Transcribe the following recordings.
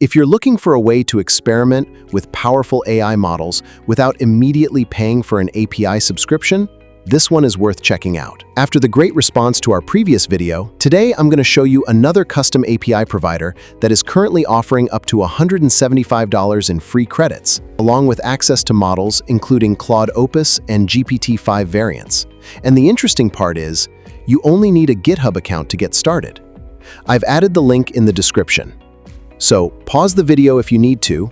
If you're looking for a way to experiment with powerful AI models without immediately paying for an API subscription, this one is worth checking out. After the great response to our previous video, today I'm going to show you another custom API provider that is currently offering up to $175 in free credits, along with access to models including Claude Opus and GPT-5 variants. And the interesting part is, you only need a GitHub account to get started. I've added the link in the description. So pause the video if you need to,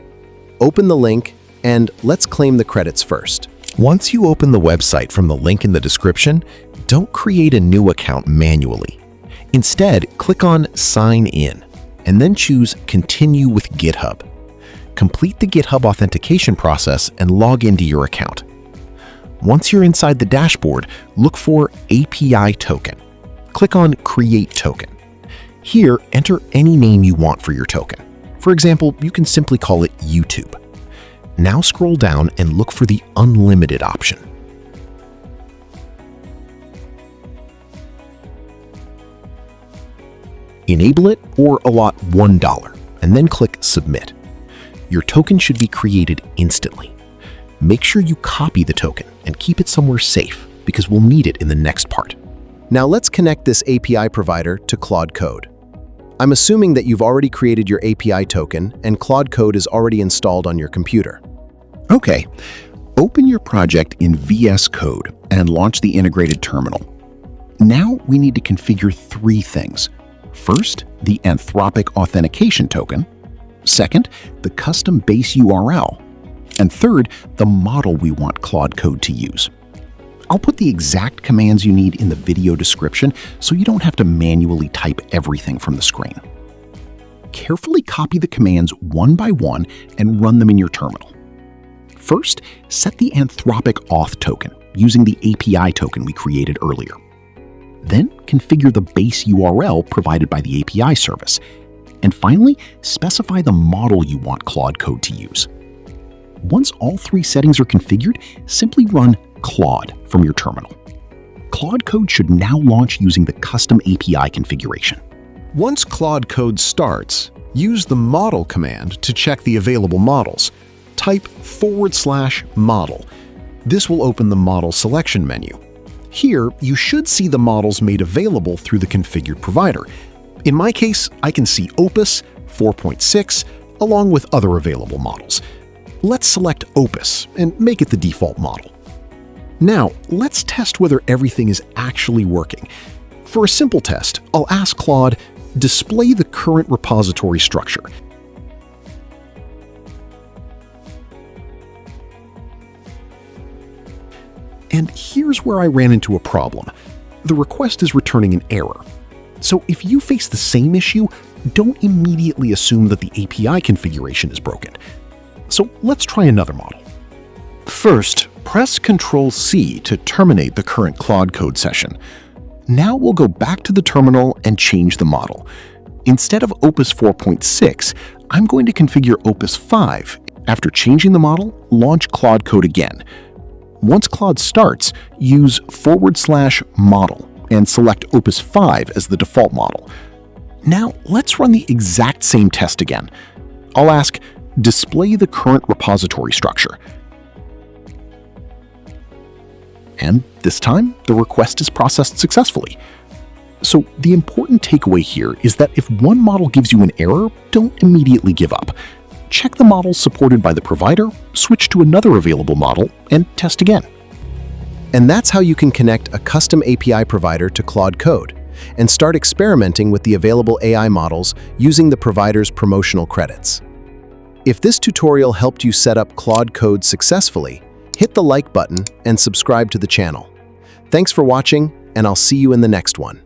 open the link, and let's claim the credits first. Once you open the website from the link in the description, don't create a new account manually. Instead, click on Sign In, and then choose Continue with GitHub. Complete the GitHub authentication process and log into your account. Once you're inside the dashboard, look for API Token. Click on Create Token. Here, enter any name you want for your token. For example, you can simply call it YouTube. Now scroll down and look for the Unlimited option. Enable it or allot $1, and then click Submit. Your token should be created instantly. Make sure you copy the token and keep it somewhere safe, because we'll need it in the next part. Now let's connect this API provider to Claude Code. I'm assuming that you've already created your API token and Claude Code is already installed on your computer. Okay, open your project in VS Code and launch the integrated terminal. Now we need to configure three things. First, the Anthropic authentication token. Second, the custom base URL. And third, the model we want Claude Code to use. I'll put the exact commands you need in the video description so you don't have to manually type everything from the screen. Carefully copy the commands one by one and run them in your terminal. First, set the Anthropic auth token using the API token we created earlier. Then configure the base URL provided by the API service. And finally, specify the model you want Claude Code to use. Once all three settings are configured, simply run Claude from your terminal. Claude Code should now launch using the custom API configuration. Once Claude Code starts, use the model command to check the available models. Type /model. This will open the model selection menu. Here, you should see the models made available through the configured provider. In my case, I can see Opus 4.6 along with other available models. Let's select Opus and make it the default model. Now, let's test whether everything is actually working. For a simple test, I'll ask Claude, display the current repository structure. And here's where I ran into a problem. The request is returning an error. So if you face the same issue, don't immediately assume that the API configuration is broken. So let's try another model. First, press Ctrl-C to terminate the current Claude Code session. Now we'll go back to the terminal and change the model. Instead of Opus 4.6, I'm going to configure Opus 5. After changing the model, launch Claude Code again. Once Claude starts, use /model and select Opus 5 as the default model. Now let's run the exact same test again. I'll ask, display the current repository structure. And this time, the request is processed successfully. So the important takeaway here is that if one model gives you an error, don't immediately give up. Check the models supported by the provider, switch to another available model, and test again. And that's how you can connect a custom API provider to Claude Code and start experimenting with the available AI models using the provider's promotional credits. If this tutorial helped you set up Claude Code successfully, hit the like button and subscribe to the channel. Thanks for watching, and I'll see you in the next one.